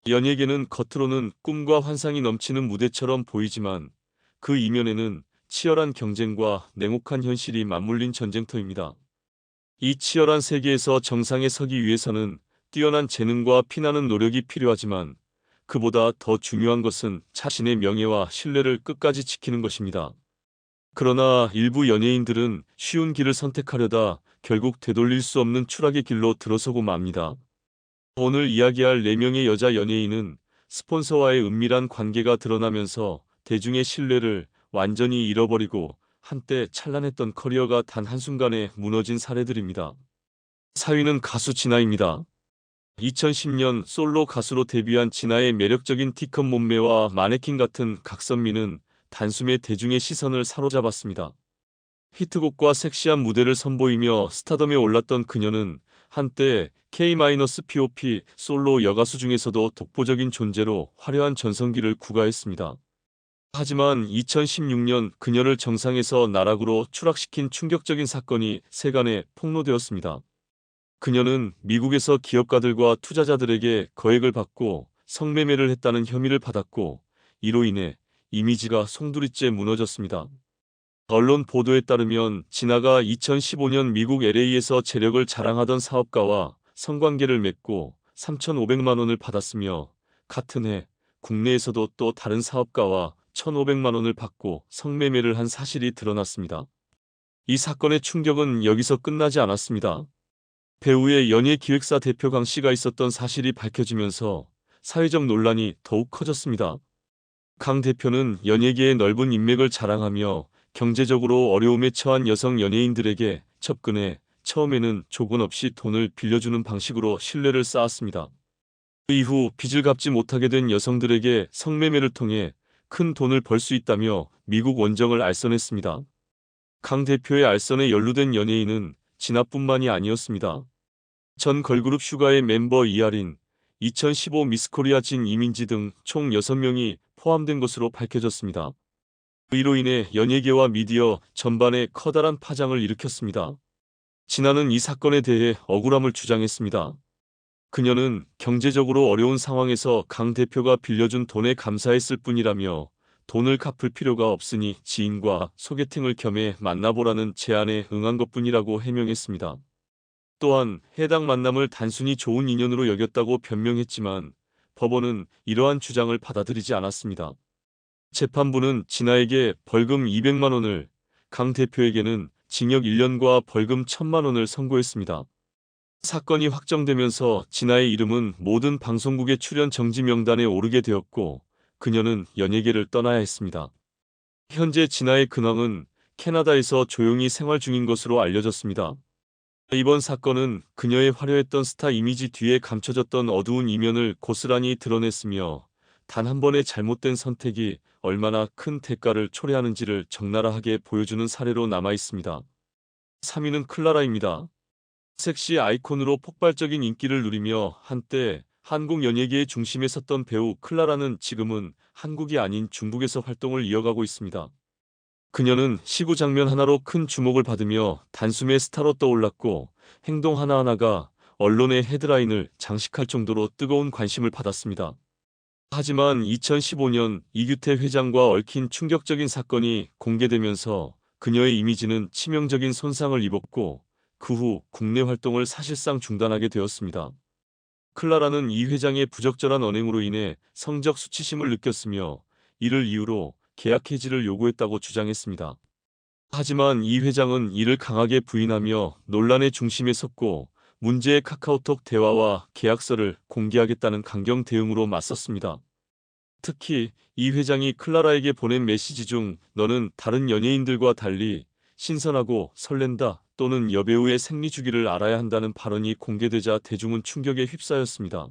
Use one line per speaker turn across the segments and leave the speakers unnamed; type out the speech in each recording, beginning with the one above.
연예계는 겉으로는 꿈과 환상이 넘치는 무대처럼 보이지만 그 이면에는 치열한 경쟁과 냉혹한 현실이 맞물린 전쟁터입니다. 이 치열한 세계에서 정상에 서기 위해서는 뛰어난 재능과 피나는 노력이 필요하지만 그보다 더 중요한 것은 자신의 명예와 신뢰를 끝까지 지키는 것입니다. 그러나 일부 연예인들은 쉬운 길을 선택하려다 결국 되돌릴 수 없는 추락의 길로 들어서고 맙니다. 오늘 이야기할 4명의 여자 연예인은 스폰서와의 은밀한 관계가 드러나면서 대중의 신뢰를 완전히 잃어버리고 한때 찬란했던 커리어가 단 한순간에 무너진 사례들입니다. 4위는 가수 진아입니다. 2010년 솔로 가수로 데뷔한 진아의 매력적인 T컵 몸매와 마네킹 같은 각선미는 단숨에 대중의 시선을 사로잡았습니다. 히트곡과 섹시한 무대를 선보이며 스타덤에 올랐던 그녀는 한때 K-POP 솔로 여가수 중에서도 독보적인 존재로 화려한 전성기를 구가했습니다. 하지만 2016년 그녀를 정상에서 나락으로 추락시킨 충격적인 사건이 세간에 폭로되었습니다. 그녀는 미국에서 기업가들과 투자자들에게 거액을 받고 성매매를 했다는 혐의를 받았고 이로 인해 이미지가 송두리째 무너졌습니다. 언론 보도에 따르면 진아가 2015년 미국 LA에서 재력을 자랑하던 사업가와 성관계를 맺고 3,500만 원을 받았으며 같은 해 국내에서도 또 다른 사업가와 1,500만 원을 받고 성매매를 한 사실이 드러났습니다. 이 사건의 충격은 여기서 끝나지 않았습니다. 배우의 연예기획사 대표 강 씨가 있었던 사실이 밝혀지면서 사회적 논란이 더욱 커졌습니다. 강 대표는 연예계의 넓은 인맥을 자랑하며 경제적으로 어려움에 처한 여성 연예인들에게 접근해 처음에는 조건 없이 돈을 빌려주는 방식으로 신뢰를 쌓았습니다. 그 이후 빚을 갚지 못하게 된 여성들에게 성매매를 통해 큰 돈을 벌 수 있다며 미국 원정을 알선했습니다. 강 대표의 알선에 연루된 연예인은 진아뿐만이 아니었습니다. 전 걸그룹 슈가의 멤버 이하린, 2015 미스코리아 진 이민지 등 총 6명이 포함된 것으로 밝혀졌습니다. 이로 인해 연예계와 미디어 전반에 커다란 파장을 일으켰습니다. 진아는 이 사건에 대해 억울함을 주장했습니다. 그녀는 경제적으로 어려운 상황에서 강 대표가 빌려준 돈에 감사했을 뿐이라며 돈을 갚을 필요가 없으니 지인과 소개팅을 겸해 만나보라는 제안에 응한 것뿐이라고 해명했습니다. 또한 해당 만남을 단순히 좋은 인연으로 여겼다고 변명했지만 법원은 이러한 주장을 받아들이지 않았습니다. 재판부는 진아에게 벌금 200만 원을, 강 대표에게는 징역 1년과 벌금 1,000만 원을 선고했습니다. 사건이 확정되면서 진아의 이름은 모든 방송국의 출연 정지 명단에 오르게 되었고 그녀는 연예계를 떠나야 했습니다. 현재 진아의 근황은 캐나다에서 조용히 생활 중인 것으로 알려졌습니다. 이번 사건은 그녀의 화려했던 스타 이미지 뒤에 감춰졌던 어두운 이면을 고스란히 드러냈으며 단 한 번의 잘못된 선택이 얼마나 큰 대가를 초래하는지를 적나라하게 보여주는 사례로 남아 있습니다. 3위는 클라라입니다. 섹시 아이콘으로 폭발적인 인기를 누리며 한때 한국 연예계의 중심에 섰던 배우 클라라는 지금은 한국이 아닌 중국에서 활동을 이어가고 있습니다. 그녀는 시구 장면 하나로 큰 주목을 받으며 단숨에 스타로 떠올랐고 행동 하나하나가 언론의 헤드라인을 장식할 정도로 뜨거운 관심을 받았습니다. 하지만 2015년 이규태 회장과 얽힌 충격적인 사건이 공개되면서 그녀의 이미지는 치명적인 손상을 입었고 그 후 국내 활동을 사실상 중단하게 되었습니다. 클라라는 이 회장의 부적절한 언행으로 인해 성적 수치심을 느꼈으며 이를 이유로 계약 해지를 요구했다고 주장했습니다. 하지만 이 회장은 이를 강하게 부인하며 논란의 중심에 섰고 문제의 카카오톡 대화와 계약서를 공개하겠다는 강경 대응으로 맞섰습니다. 특히 이 회장이 클라라에게 보낸 메시지 중 너는 다른 연예인들과 달리 신선하고 설렌다 또는 여배우의 생리 주기를 알아야 한다는 발언이 공개되자 대중은 충격에 휩싸였습니다.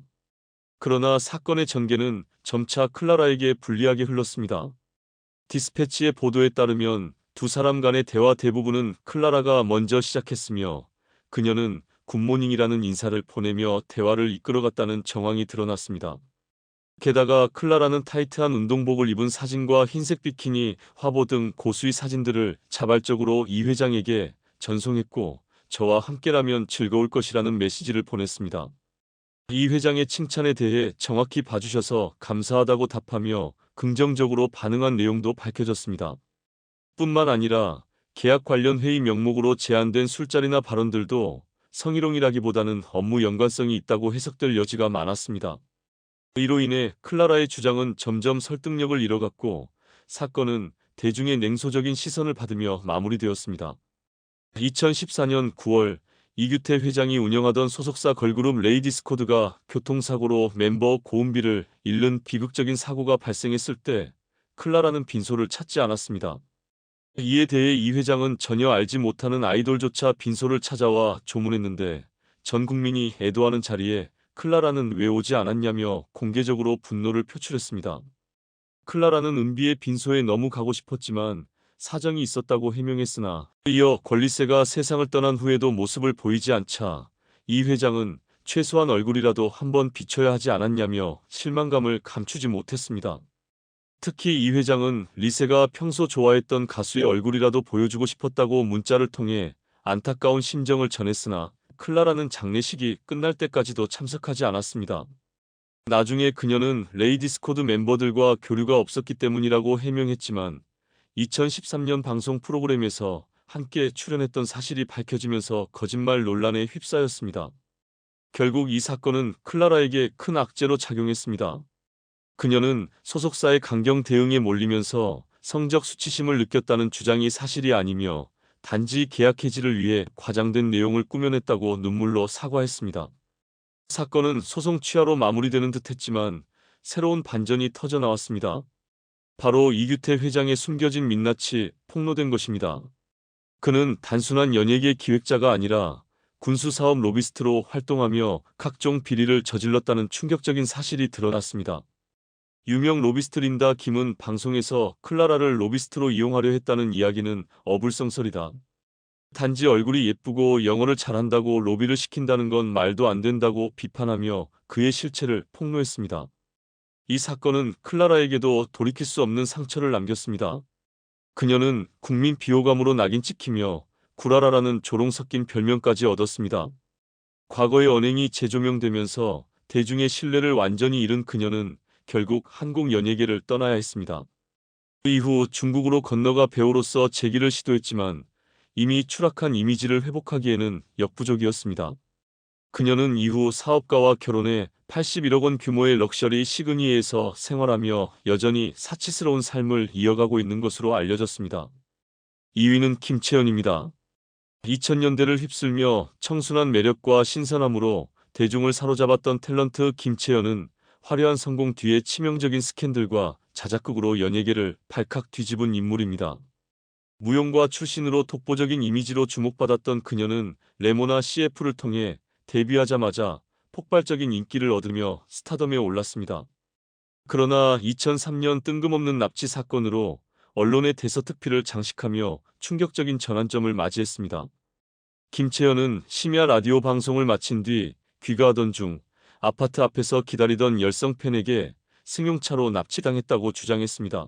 그러나 사건의 전개는 점차 클라라에게 불리하게 흘렀습니다. 디스패치의 보도에 따르면 두 사람 간의 대화 대부분은 클라라가 먼저 시작했으며 그녀는 굿모닝이라는 인사를 보내며 대화를 이끌어갔다는 정황이 드러났습니다. 게다가 클라라는 타이트한 운동복을 입은 사진과 흰색 비키니, 화보 등 고수의 사진들을 자발적으로 이 회장에게 전송했고 저와 함께라면 즐거울 것이라는 메시지를 보냈습니다. 이 회장의 칭찬에 대해 정확히 봐주셔서 감사하다고 답하며 긍정적으로 반응한 내용도 밝혀졌습니다. 뿐만 아니라 계약 관련 회의 명목으로 제안된 술자리나 발언들도 성희롱이라기보다는 업무 연관성이 있다고 해석될 여지가 많았습니다. 이로 인해 클라라의 주장은 점점 설득력을 잃어갔고 사건은 대중의 냉소적인 시선을 받으며 마무리되었습니다. 2014년 9월 이규태 회장이 운영하던 소속사 걸그룹 레이디스코드가 교통사고로 멤버 고은비를 잃는 비극적인 사고가 발생했을 때 클라라는 빈소를 찾지 않았습니다. 이에 대해 이 회장은 전혀 알지 못하는 아이돌조차 빈소를 찾아와 조문했는데 전 국민이 애도하는 자리에 클라라는 왜 오지 않았냐며 공개적으로 분노를 표출했습니다. 클라라는 은비의 빈소에 너무 가고 싶었지만 사정이 있었다고 해명했으나 이어 권리세가 세상을 떠난 후에도 모습을 보이지 않자 이 회장은 최소한 얼굴이라도 한번 비춰야 하지 않았냐며 실망감을 감추지 못했습니다. 특히 이 회장은 리세가 평소 좋아했던 가수의 얼굴이라도 보여주고 싶었다고 문자를 통해 안타까운 심정을 전했으나 클라라는 장례식이 끝날 때까지도 참석하지 않았습니다. 나중에 그녀는 레이디스코드 멤버들과 교류가 없었기 때문이라고 해명했지만 2013년 방송 프로그램에서 함께 출연했던 사실이 밝혀지면서 거짓말 논란에 휩싸였습니다. 결국 이 사건은 클라라에게 큰 악재로 작용했습니다. 그녀는 소속사의 강경 대응에 몰리면서 성적 수치심을 느꼈다는 주장이 사실이 아니며 단지 계약 해지를 위해 과장된 내용을 꾸며냈다고 눈물로 사과했습니다. 사건은 소송 취하로 마무리되는 듯했지만 새로운 반전이 터져나왔습니다. 바로 이규태 회장의 숨겨진 민낯이 폭로된 것입니다. 그는 단순한 연예계 기획자가 아니라 군수사업 로비스트로 활동하며 각종 비리를 저질렀다는 충격적인 사실이 드러났습니다. 유명 로비스트 린다 김은 방송에서 클라라를 로비스트로 이용하려 했다는 이야기는 어불성설이다. 단지 얼굴이 예쁘고 영어를 잘한다고 로비를 시킨다는 건 말도 안 된다고 비판하며 그의 실체를 폭로했습니다. 이 사건은 클라라에게도 돌이킬 수 없는 상처를 남겼습니다. 그녀는 국민 비호감으로 낙인 찍히며 구라라라는 조롱 섞인 별명까지 얻었습니다. 과거의 언행이 재조명되면서 대중의 신뢰를 완전히 잃은 그녀는 결국 한국 연예계를 떠나야 했습니다. 그 이후 중국으로 건너가 배우로서 재기를 시도했지만 이미 추락한 이미지를 회복하기에는 역부족이었습니다. 그녀는 이후 사업가와 결혼해 81억 원 규모의 럭셔리 시그니에서 생활하며 여전히 사치스러운 삶을 이어가고 있는 것으로 알려졌습니다. 2위는 김채연입니다. 2000년대를 휩쓸며 청순한 매력과 신선함으로 대중을 사로잡았던 탤런트 김채연은 화려한 성공 뒤에 치명적인 스캔들과 자작극으로 연예계를 발칵 뒤집은 인물입니다. 무용과 출신으로 독보적인 이미지로 주목받았던 그녀는 레모나 CF를 통해 데뷔하자마자 폭발적인 인기를 얻으며 스타덤에 올랐습니다. 그러나 2003년 뜬금없는 납치 사건으로 언론의 대서특필을 장식하며 충격적인 전환점을 맞이했습니다. 김채연은 심야 라디오 방송을 마친 뒤 귀가하던 중 아파트 앞에서 기다리던 열성 팬에게 승용차로 납치당했다고 주장했습니다.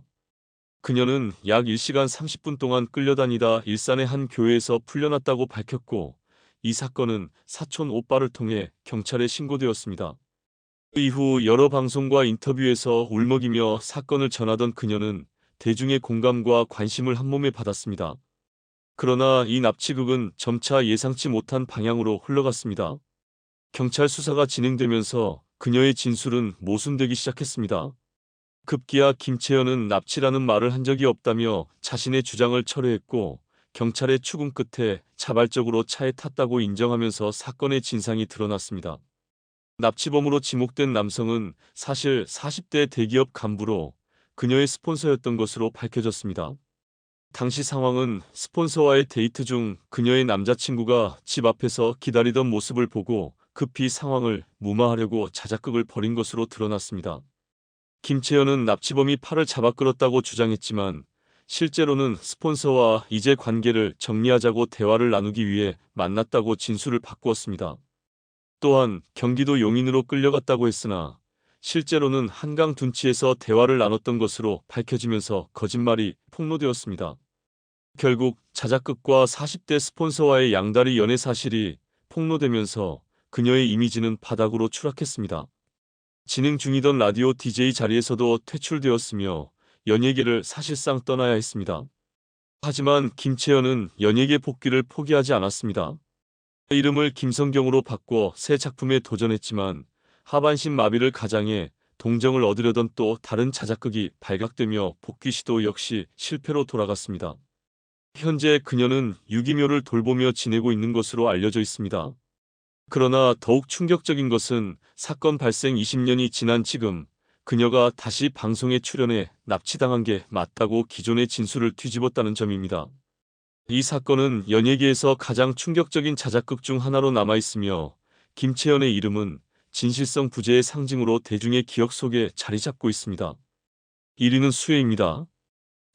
그녀는 약 1시간 30분 동안 끌려다니다 일산의 한 교회에서 풀려났다고 밝혔고 이 사건은 사촌 오빠를 통해 경찰에 신고되었습니다. 그 이후 여러 방송과 인터뷰에서 울먹이며 사건을 전하던 그녀는 대중의 공감과 관심을 한몸에 받았습니다. 그러나 이 납치극은 점차 예상치 못한 방향으로 흘러갔습니다. 경찰 수사가 진행되면서 그녀의 진술은 모순되기 시작했습니다. 급기야 김채연은 납치라는 말을 한 적이 없다며 자신의 주장을 철회했고 경찰의 추궁 끝에 자발적으로 차에 탔다고 인정하면서 사건의 진상이 드러났습니다. 납치범으로 지목된 남성은 사실 40대 대기업 간부로 그녀의 스폰서였던 것으로 밝혀졌습니다. 당시 상황은 스폰서와의 데이트 중 그녀의 남자친구가 집 앞에서 기다리던 모습을 보고 급히 상황을 무마하려고 자작극을 벌인 것으로 드러났습니다. 김채연은 납치범이 팔을 잡아 끌었다고 주장했지만 실제로는 스폰서와 이제 관계를 정리하자고 대화를 나누기 위해 만났다고 진술을 바꾸었습니다. 또한 경기도 용인으로 끌려갔다고 했으나 실제로는 한강 둔치에서 대화를 나눴던 것으로 밝혀지면서 거짓말이 폭로되었습니다. 결국 자작극과 40대 스폰서와의 양다리 연애 사실이 폭로되면서 그녀의 이미지는 바닥으로 추락했습니다. 진행 중이던 라디오 DJ 자리에서도 퇴출되었으며 연예계를 사실상 떠나야 했습니다. 하지만 김채연은 연예계 복귀를 포기하지 않았습니다. 이름을 김성경으로 바꿔 새 작품에 도전했지만 하반신 마비를 가장해 동정을 얻으려던 또 다른 자작극이 발각되며 복귀 시도 역시 실패로 돌아갔습니다. 현재 그녀는 유기묘를 돌보며 지내고 있는 것으로 알려져 있습니다. 그러나 더욱 충격적인 것은 사건 발생 20년이 지난 지금 그녀가 다시 방송에 출연해 납치당한 게 맞다고 기존의 진술을 뒤집었다는 점입니다. 이 사건은 연예계에서 가장 충격적인 자작극 중 하나로 남아있으며 김채연의 이름은 진실성 부재의 상징으로 대중의 기억 속에 자리 잡고 있습니다. 1위는 수혜입니다.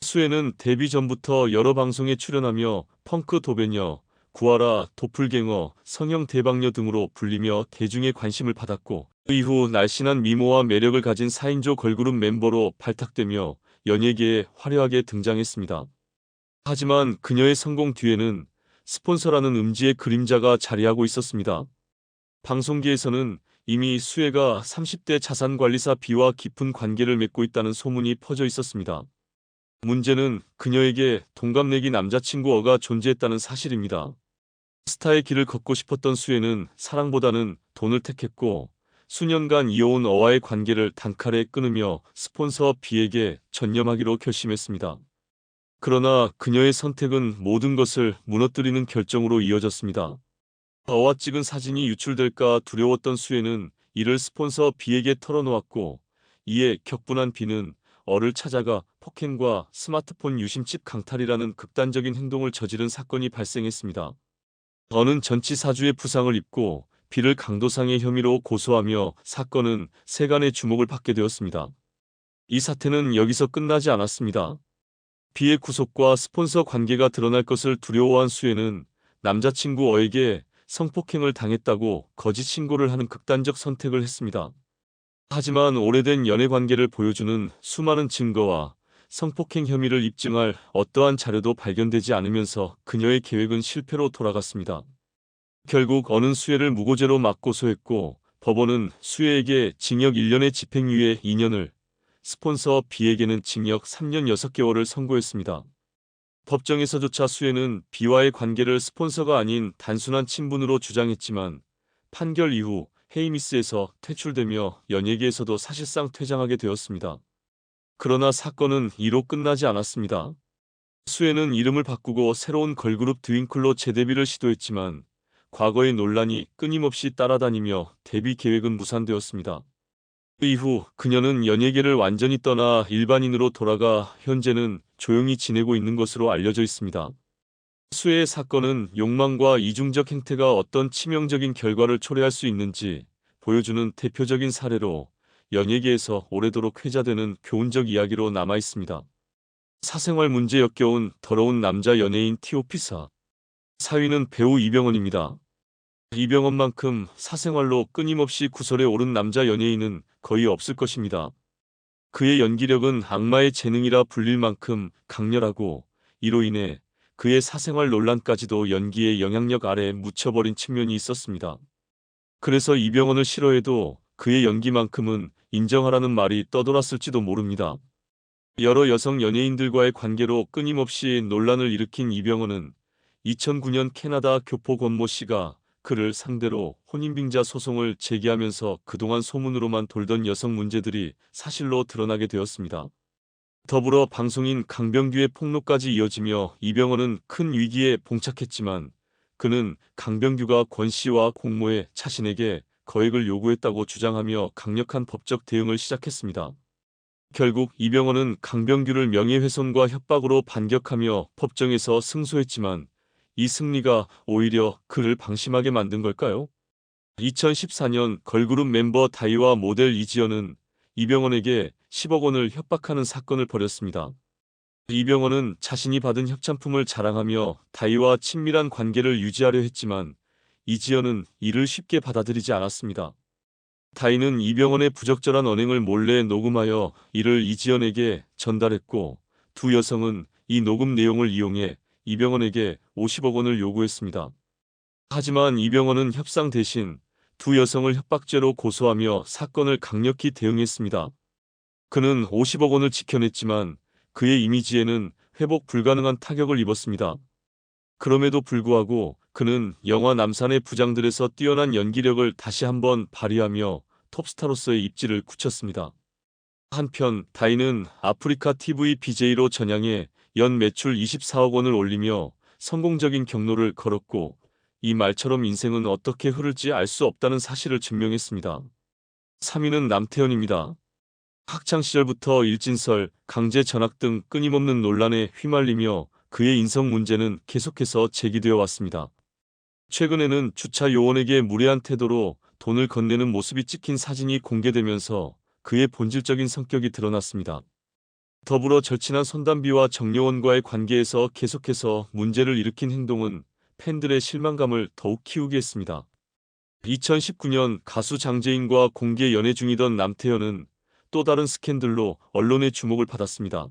수혜는 데뷔 전부터 여러 방송에 출연하며 펑크 도배녀, 구하라, 도플갱어, 성형 대방녀 등으로 불리며 대중의 관심을 받았고 그 이후 날씬한 미모와 매력을 가진 4인조 걸그룹 멤버로 발탁되며 연예계에 화려하게 등장했습니다. 하지만 그녀의 성공 뒤에는 스폰서라는 음지의 그림자가 자리하고 있었습니다. 방송계에서는 이미 수혜가 30대 자산관리사 B와 깊은 관계를 맺고 있다는 소문이 퍼져 있었습니다. 문제는 그녀에게 동갑내기 남자친구 어가 존재했다는 사실입니다. 스타의 길을 걷고 싶었던 수혜는 사랑보다는 돈을 택했고 수년간 이어온 어와의 관계를 단칼에 끊으며 스폰서 B에게 전념하기로 결심했습니다. 그러나 그녀의 선택은 모든 것을 무너뜨리는 결정으로 이어졌습니다. 어와 찍은 사진이 유출될까 두려웠던 수혜는 이를 스폰서 B에게 털어놓았고 이에 격분한 B는 어를 찾아가 폭행과 스마트폰 유심칩 강탈이라는 극단적인 행동을 저지른 사건이 발생했습니다. 어는 전치사주의 부상을 입고 B를 강도상의 혐의로 고소하며 사건은 세간의 주목을 받게 되었습니다. 이 사태는 여기서 끝나지 않았습니다. B의 구속과 스폰서 관계가 드러날 것을 두려워한 수혜는 남자친구 어에게 성폭행을 당했다고 거짓 신고를 하는 극단적 선택을 했습니다. 하지만 오래된 연애 관계를 보여주는 수많은 증거와 성폭행 혐의를 입증할 어떠한 자료도 발견되지 않으면서 그녀의 계획은 실패로 돌아갔습니다. 결국 어는 수혜를 무고죄로 맞고소했고 법원은 수혜에게 징역 1년의 집행유예 2년을, 스폰서 B에게는 징역 3년 6개월을 선고했습니다. 법정에서조차 수혜는 B와의 관계를 스폰서가 아닌 단순한 친분으로 주장했지만 판결 이후 헤이미스에서 퇴출되며 연예계에서도 사실상 퇴장하게 되었습니다. 그러나 사건은 이로 끝나지 않았습니다. 수혜는 이름을 바꾸고 새로운 걸그룹 드윙클로 재데뷔를 시도했지만 과거의 논란이 끊임없이 따라다니며 데뷔 계획은 무산되었습니다. 그 이후 그녀는 연예계를 완전히 떠나 일반인으로 돌아가 현재는 조용히 지내고 있는 것으로 알려져 있습니다. 수혜의 사건은 욕망과 이중적 행태가 어떤 치명적인 결과를 초래할 수 있는지 보여주는 대표적인 사례로 연예계에서 오래도록 회자되는 교훈적 이야기로 남아 있습니다. 사생활 문제 역겨운 더러운 남자 연예인 티오피사. 4위는 배우 이병헌입니다. 이병헌만큼 사생활로 끊임없이 구설에 오른 남자 연예인은 거의 없을 것입니다. 그의 연기력은 악마의 재능이라 불릴 만큼 강렬하고 이로 인해 그의 사생활 논란까지도 연기의 영향력 아래 묻혀버린 측면이 있었습니다. 그래서 이병헌을 싫어해도 그의 연기만큼은 인정하라는 말이 떠돌았을지도 모릅니다. 여러 여성 연예인들과의 관계로 끊임없이 논란을 일으킨 이병헌은 2009년 캐나다 교포 권모 씨가 그를 상대로 혼인빙자 소송을 제기하면서 그동안 소문으로만 돌던 여성 문제들이 사실로 드러나게 되었습니다. 더불어 방송인 강병규의 폭로까지 이어지며 이병헌은 큰 위기에 봉착했지만 그는 강병규가 권 씨와 공모해 자신에게 거액을 요구했다고 주장하며 강력한 법적 대응을 시작했습니다. 결국 이병헌은 강병규를 명예훼손과 협박으로 반격하며 법정에서 승소했지만 이 승리가 오히려 그를 방심하게 만든 걸까요? 2014년 걸그룹 멤버 다이와 모델 이지연은 이병헌에게 10억 원을 협박하는 사건을 벌였습니다. 이병헌은 자신이 받은 협찬품을 자랑하며 다이와 친밀한 관계를 유지하려 했지만 이지연은 이를 쉽게 받아들이지 않았습니다. 다이는 이병헌의 부적절한 언행을 몰래 녹음하여 이를 이지연에게 전달했고 두 여성은 이 녹음 내용을 이용해 이병헌에게 50억 원을 요구했습니다. 하지만 이병헌은 협상 대신 두 여성을 협박죄로 고소하며 사건을 강력히 대응했습니다. 그는 50억 원을 지켜냈지만 그의 이미지에는 회복 불가능한 타격을 입었습니다. 그럼에도 불구하고 그는 영화 남산의 부장들에서 뛰어난 연기력을 다시 한번 발휘하며 톱스타로서의 입지를 굳혔습니다. 한편 다인은 아프리카 TV BJ로 전향해 연 매출 24억 원을 올리며 성공적인 경로를 걸었고, 이 말처럼 인생은 어떻게 흐를지 알 수 없다는 사실을 증명했습니다. 3위는 남태현입니다. 학창시절부터 일진설, 강제 전학 등 끊임없는 논란에 휘말리며 그의 인성 문제는 계속해서 제기되어 왔습니다. 최근에는 주차 요원에게 무례한 태도로 돈을 건네는 모습이 찍힌 사진이 공개되면서 그의 본질적인 성격이 드러났습니다. 더불어 절친한 손담비와 정여원과의 관계에서 계속해서 문제를 일으킨 행동은 팬들의 실망감을 더욱 키우게 했습니다. 2019년 가수 장재인과 공개 연애 중이던 남태현은 또 다른 스캔들로 언론의 주목을 받았습니다.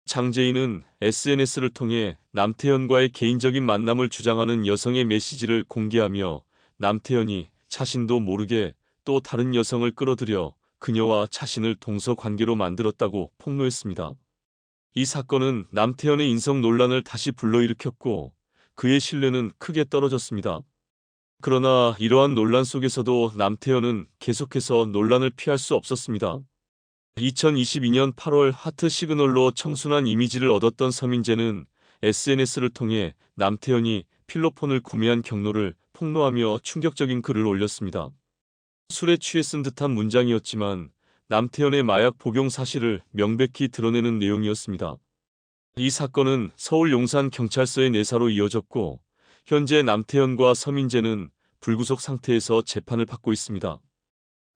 장재인은 SNS를 통해 남태현과의 개인적인 만남을 주장하는 여성의 메시지를 공개하며 남태현이 자신도 모르게 또 다른 여성을 끌어들여 그녀와 자신을 동서 관계로 만들었다고 폭로했습니다. 이 사건은 남태현의 인성 논란을 다시 불러일으켰고 그의 신뢰는 크게 떨어졌습니다. 그러나 이러한 논란 속에서도 남태현은 계속해서 논란을 피할 수 없었습니다. 2022년 8월 하트 시그널로 청순한 이미지를 얻었던 서민재는 SNS를 통해 남태현이 필로폰을 구매한 경로를 폭로하며 충격적인 글을 올렸습니다. 술에 취해 쓴 듯한 문장이었지만 남태현의 마약 복용 사실을 명백히 드러내는 내용이었습니다. 이 사건은 서울 용산경찰서의 내사로 이어졌고 현재 남태현과 서민재는 불구속 상태에서 재판을 받고 있습니다.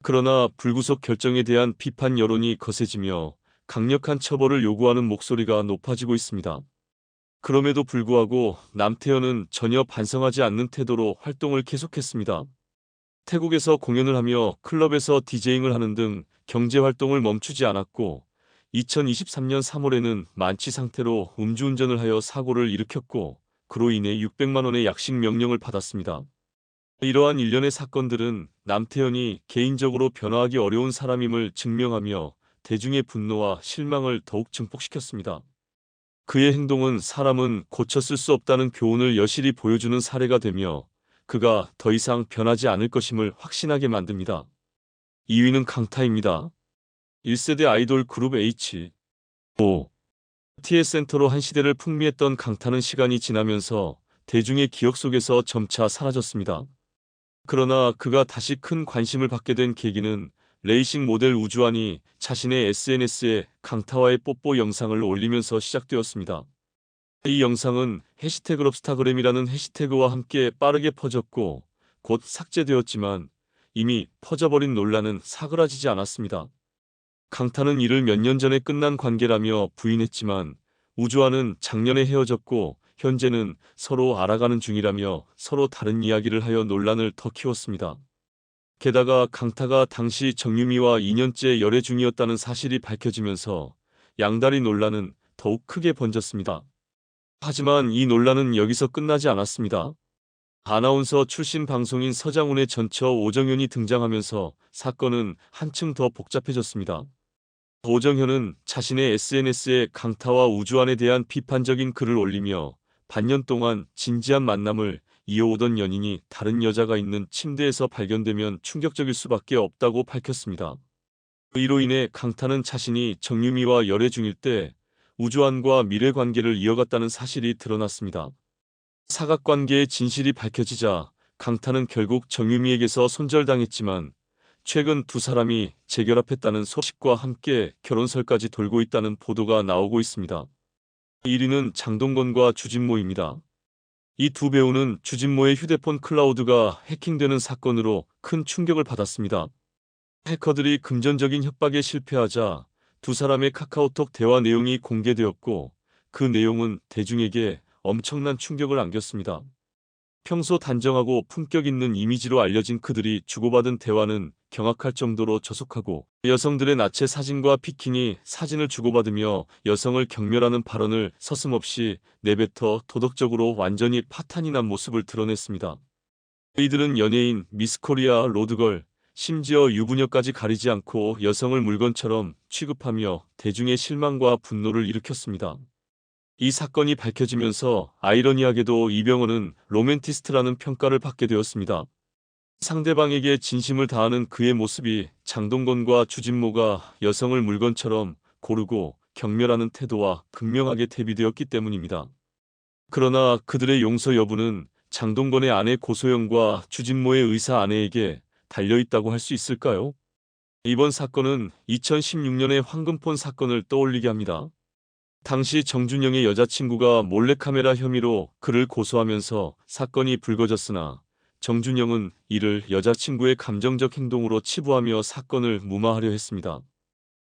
그러나 불구속 결정에 대한 비판 여론이 거세지며 강력한 처벌을 요구하는 목소리가 높아지고 있습니다. 그럼에도 불구하고 남태현은 전혀 반성하지 않는 태도로 활동을 계속했습니다. 태국에서 공연을 하며 클럽에서 디제잉을 하는 등 경제활동을 멈추지 않았고 2023년 3월에는 만취 상태로 음주운전을 하여 사고를 일으켰고 그로 인해 600만 원의 약식 명령을 받았습니다. 이러한 일련의 사건들은 남태현이 개인적으로 변화하기 어려운 사람임을 증명하며 대중의 분노와 실망을 더욱 증폭시켰습니다. 그의 행동은 사람은 고쳤을 수 없다는 교훈을 여실히 보여주는 사례가 되며 그가 더 이상 변하지 않을 것임을 확신하게 만듭니다. 2위는 강타입니다. 1세대 아이돌 그룹 H.O. T의 센터로 한 시대를 풍미했던 강타는 시간이 지나면서 대중의 기억 속에서 점차 사라졌습니다. 그러나 그가 다시 큰 관심을 받게 된 계기는 레이싱 모델 우주환이 자신의 SNS에 강타와의 뽀뽀 영상을 올리면서 시작되었습니다. 이 영상은 해시태그 럽스타그램이라는 해시태그와 함께 빠르게 퍼졌고 곧 삭제되었지만 이미 퍼져버린 논란은 사그라지지 않았습니다. 강타는 이를 몇 년 전에 끝난 관계라며 부인했지만 우주환은 작년에 헤어졌고 현재는 서로 알아가는 중이라며 서로 다른 이야기를 하여 논란을 더 키웠습니다. 게다가 강타가 당시 정유미와 2년째 열애 중이었다는 사실이 밝혀지면서 양다리 논란은 더욱 크게 번졌습니다. 하지만 이 논란은 여기서 끝나지 않았습니다. 아나운서 출신 방송인 서장훈의 전처 오정현이 등장하면서 사건은 한층 더 복잡해졌습니다. 오정현은 자신의 SNS에 강타와 우주환에 대한 비판적인 글을 올리며 반년 동안 진지한 만남을 이어오던 연인이 다른 여자가 있는 침대에서 발견되면 충격적일 수밖에 없다고 밝혔습니다. 이로 인해 강타는 자신이 정유미와 열애 중일 때 우주환과 미래 관계를 이어갔다는 사실이 드러났습니다. 사각관계의 진실이 밝혀지자 강타는 결국 정유미에게서 손절당했지만 최근 두 사람이 재결합했다는 소식과 함께 결혼설까지 돌고 있다는 보도가 나오고 있습니다. 1위는 장동건과 주진모입니다. 이 두 배우는 주진모의 휴대폰 클라우드가 해킹되는 사건으로 큰 충격을 받았습니다. 해커들이 금전적인 협박에 실패하자 두 사람의 카카오톡 대화 내용이 공개되었고 그 내용은 대중에게 엄청난 충격을 안겼습니다. 평소 단정하고 품격 있는 이미지로 알려진 그들이 주고받은 대화는 경악할 정도로 저속하고 여성들의 나체 사진과 비키니 사진을 주고받으며 여성을 경멸하는 발언을 서슴없이 내뱉어 도덕적으로 완전히 파탄이 난 모습을 드러냈습니다. 이들은 연예인, 미스코리아, 로드걸, 심지어 유부녀까지 가리지 않고 여성을 물건처럼 취급하며 대중의 실망과 분노를 일으켰습니다. 이 사건이 밝혀지면서 아이러니하게도 이병헌은 로맨티스트라는 평가를 받게 되었습니다. 상대방에게 진심을 다하는 그의 모습이 장동건과 주진모가 여성을 물건처럼 고르고 경멸하는 태도와 극명하게 대비되었기 때문입니다. 그러나 그들의 용서 여부는 장동건의 아내 고소영과 주진모의 의사 아내에게 달려있다고 할 수 있을까요? 이번 사건은 2016년의 황금폰 사건을 떠올리게 합니다. 당시 정준영의 여자친구가 몰래카메라 혐의로 그를 고소하면서 사건이 불거졌으나 정준영은 이를 여자친구의 감정적 행동으로 치부하며 사건을 무마하려 했습니다.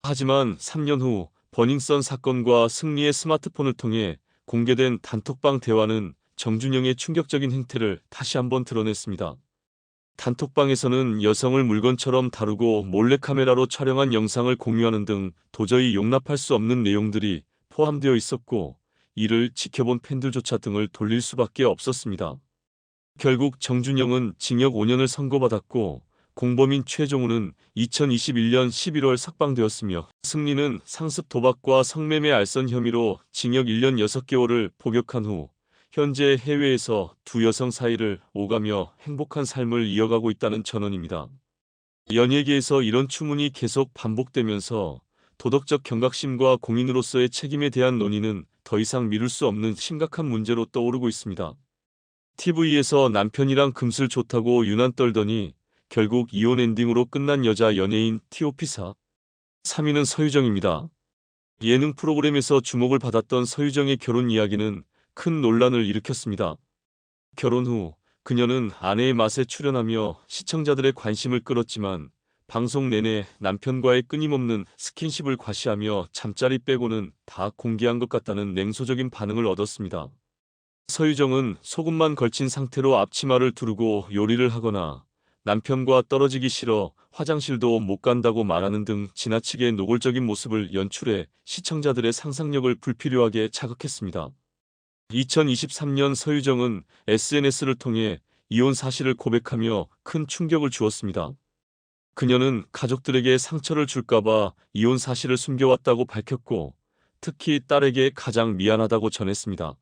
하지만 3년 후 버닝썬 사건과 승리의 스마트폰을 통해 공개된 단톡방 대화는 정준영의 충격적인 행태를 다시 한번 드러냈습니다. 단톡방에서는 여성을 물건처럼 다루고 몰래카메라로 촬영한 영상을 공유하는 등 도저히 용납할 수 없는 내용들이 포함되어 있었고, 이를 지켜본 팬들조차 등을 돌릴 수밖에 없었습니다. 결국 정준영은 징역 5년을 선고받았고 공범인 최종우는 2021년 11월 석방되었으며, 승리는 상습 도박과 성매매 알선 혐의로 징역 1년 6개월을 복역한 후 현재 해외에서 두 여성 사이를 오가며 행복한 삶을 이어가고 있다는 전언입니다. 연예계에서 이런 추문이 계속 반복되면서 도덕적 경각심과 공인으로서의 책임에 대한 논의는 더 이상 미룰 수 없는 심각한 문제로 떠오르고 있습니다. TV에서 남편이랑 금슬 좋다고 유난 떨더니 결국 이혼 엔딩으로 끝난 여자 연예인 T.O.P사. 3위는 서유정입니다. 예능 프로그램에서 주목을 받았던 서유정의 결혼 이야기는 큰 논란을 일으켰습니다. 결혼 후 그녀는 아내의 맛에 출연하며 시청자들의 관심을 끌었지만 방송 내내 남편과의 끊임없는 스킨십을 과시하며 잠자리 빼고는 다 공개한 것 같다는 냉소적인 반응을 얻었습니다. 서유정은 속옷만 걸친 상태로 앞치마를 두르고 요리를 하거나 남편과 떨어지기 싫어 화장실도 못 간다고 말하는 등 지나치게 노골적인 모습을 연출해 시청자들의 상상력을 불필요하게 자극했습니다. 2023년 서유정은 SNS를 통해 이혼 사실을 고백하며 큰 충격을 주었습니다. 그녀는 가족들에게 상처를 줄까봐 이혼 사실을 숨겨왔다고 밝혔고, 특히 딸에게 가장 미안하다고 전했습니다.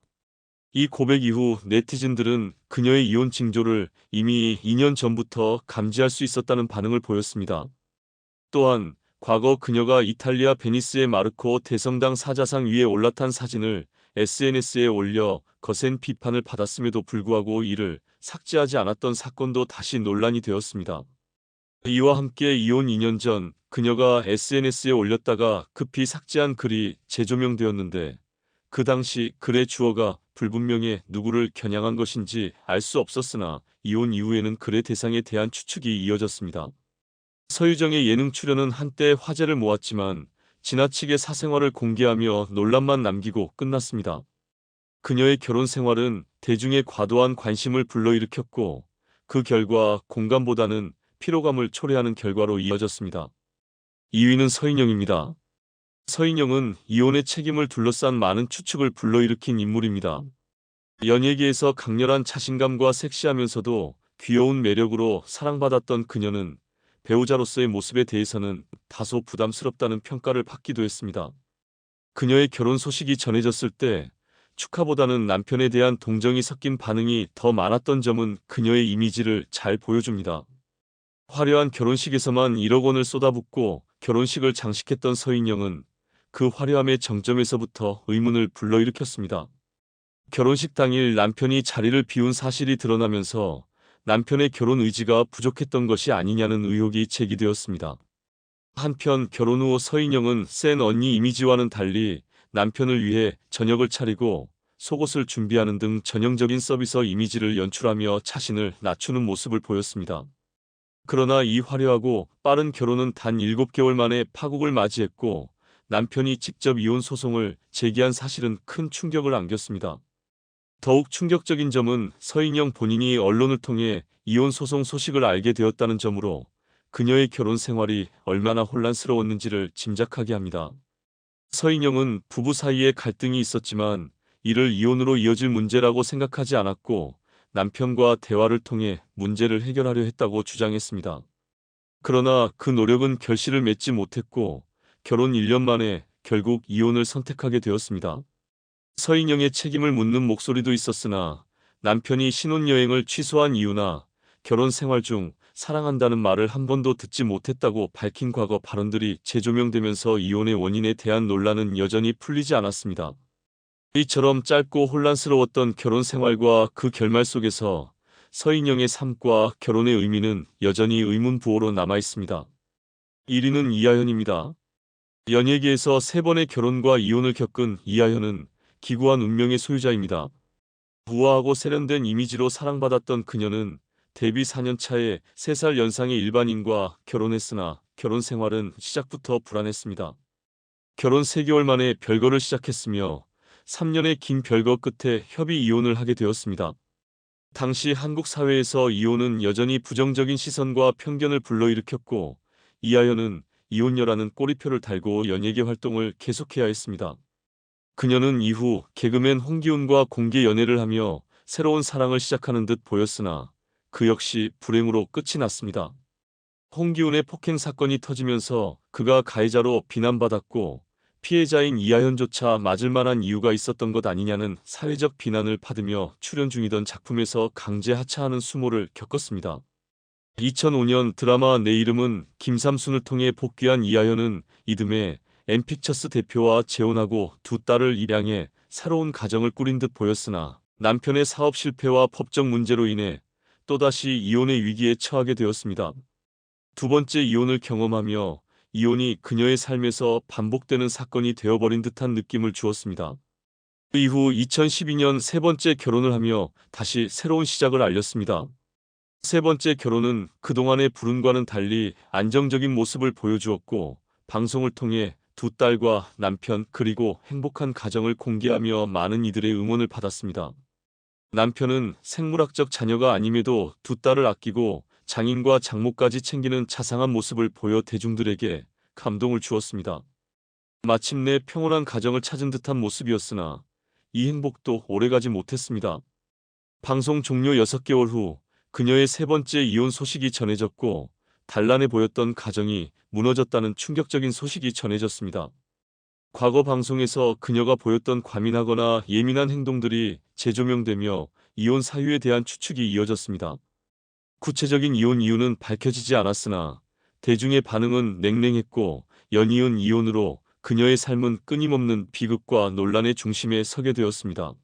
이 고백 이후 네티즌들은 그녀의 이혼 징조를 이미 2년 전부터 감지할 수 있었다는 반응을 보였습니다. 또한 과거 그녀가 이탈리아 베니스의 마르코 대성당 사자상 위에 올라탄 사진을 SNS에 올려 거센 비판을 받았음에도 불구하고 이를 삭제하지 않았던 사건도 다시 논란이 되었습니다. 이와 함께 이혼 2년 전 그녀가 SNS에 올렸다가 급히 삭제한 글이 재조명되었는데, 그 당시 글의 주어가 불분명해 누구를 겨냥한 것인지 알 수 없었으나 이혼 이후에는 글의 대상에 대한 추측이 이어졌습니다. 서유정의 예능 출연은 한때 화제를 모았지만 지나치게 사생활을 공개하며 논란만 남기고 끝났습니다. 그녀의 결혼 생활은 대중의 과도한 관심을 불러일으켰고, 그 결과 공감보다는 피로감을 초래하는 결과로 이어졌습니다. 2위는 서인영입니다. 서인영은 이혼의 책임을 둘러싼 많은 추측을 불러일으킨 인물입니다. 연예계에서 강렬한 자신감과 섹시하면서도 귀여운 매력으로 사랑받았던 그녀는 배우자로서의 모습에 대해서는 다소 부담스럽다는 평가를 받기도 했습니다. 그녀의 결혼 소식이 전해졌을 때 축하보다는 남편에 대한 동정이 섞인 반응이 더 많았던 점은 그녀의 이미지를 잘 보여줍니다. 화려한 결혼식에서만 1억 원을 쏟아붓고 결혼식을 장식했던 서인영은 그 화려함의 정점에서부터 의문을 불러일으켰습니다. 결혼식 당일 남편이 자리를 비운 사실이 드러나면서 남편의 결혼 의지가 부족했던 것이 아니냐는 의혹이 제기되었습니다. 한편 결혼 후 서인영은 센 언니 이미지와는 달리 남편을 위해 저녁을 차리고 속옷을 준비하는 등 전형적인 서비서 이미지를 연출하며 자신을 낮추는 모습을 보였습니다. 그러나 이 화려하고 빠른 결혼은 단 7개월 만에 파국을 맞이했고, 남편이 직접 이혼 소송을 제기한 사실은 큰 충격을 안겼습니다. 더욱 충격적인 점은 서인영 본인이 언론을 통해 이혼 소송 소식을 알게 되었다는 점으로 그녀의 결혼 생활이 얼마나 혼란스러웠는지를 짐작하게 합니다. 서인영은 부부 사이에 갈등이 있었지만 이를 이혼으로 이어질 문제라고 생각하지 않았고, 남편과 대화를 통해 문제를 해결하려 했다고 주장했습니다. 그러나 그 노력은 결실을 맺지 못했고 결혼 1년 만에 결국 이혼을 선택하게 되었습니다. 서인영의 책임을 묻는 목소리도 있었으나 남편이 신혼여행을 취소한 이유나 결혼 생활 중 사랑한다는 말을 한 번도 듣지 못했다고 밝힌 과거 발언들이 재조명되면서 이혼의 원인에 대한 논란은 여전히 풀리지 않았습니다. 이처럼 짧고 혼란스러웠던 결혼 생활과 그 결말 속에서 서인영의 삶과 결혼의 의미는 여전히 의문부호로 남아있습니다. 1위는 이하연입니다. 연예계에서 3번의 결혼과 이혼을 겪은 이하연은 기구한 운명의 소유자입니다. 우아하고 세련된 이미지로 사랑받았던 그녀는 데뷔 4년 차에 3살 연상의 일반인과 결혼했으나 결혼 생활은 시작부터 불안했습니다. 결혼 3개월 만에 별거를 시작했으며 3년의 긴 별거 끝에 협의 이혼을 하게 되었습니다. 당시 한국 사회에서 이혼은 여전히 부정적인 시선과 편견을 불러일으켰고 이하연은 이혼녀라는 꼬리표를 달고 연예계 활동을 계속해야 했습니다. 그녀는 이후 개그맨 홍기훈과 공개 연애를 하며 새로운 사랑을 시작하는 듯 보였으나 그 역시 불행으로 끝이 났습니다. 홍기훈의 폭행 사건이 터지면서 그가 가해자로 비난받았고 피해자인 이하연조차 맞을 만한 이유가 있었던 것 아니냐는 사회적 비난을 받으며 출연 중이던 작품에서 강제 하차하는 수모를 겪었습니다. 2005년 드라마 내 이름은 김삼순을 통해 복귀한 이하연은 이듬해 엠픽처스 대표와 재혼하고 2딸을 입양해 새로운 가정을 꾸린 듯 보였으나 남편의 사업 실패와 법적 문제로 인해 또다시 이혼의 위기에 처하게 되었습니다. 2번째 이혼을 경험하며 이혼이 그녀의 삶에서 반복되는 사건이 되어버린 듯한 느낌을 주었습니다. 그 이후 2012년 3번째 결혼을 하며 다시 새로운 시작을 알렸습니다. 3번째 결혼은 그동안의 불운과는 달리 안정적인 모습을 보여주었고 방송을 통해 2딸과 남편 그리고 행복한 가정을 공개하며 많은 이들의 응원을 받았습니다. 남편은 생물학적 자녀가 아님에도 2딸을 아끼고 장인과 장모까지 챙기는 자상한 모습을 보여 대중들에게 감동을 주었습니다. 마침내 평온한 가정을 찾은 듯한 모습이었으나 이 행복도 오래가지 못했습니다. 방송 종료 6개월 후 그녀의 3번째 이혼 소식이 전해졌고 단란해 보였던 가정이 무너졌다는 충격적인 소식이 전해졌습니다. 과거 방송에서 그녀가 보였던 과민하거나 예민한 행동들이 재조명되며 이혼 사유에 대한 추측이 이어졌습니다. 구체적인 이혼 이유는 밝혀지지 않았으나 대중의 반응은 냉랭했고 연이은 이혼으로 그녀의 삶은 끊임없는 비극과 논란의 중심에 서게 되었습니다.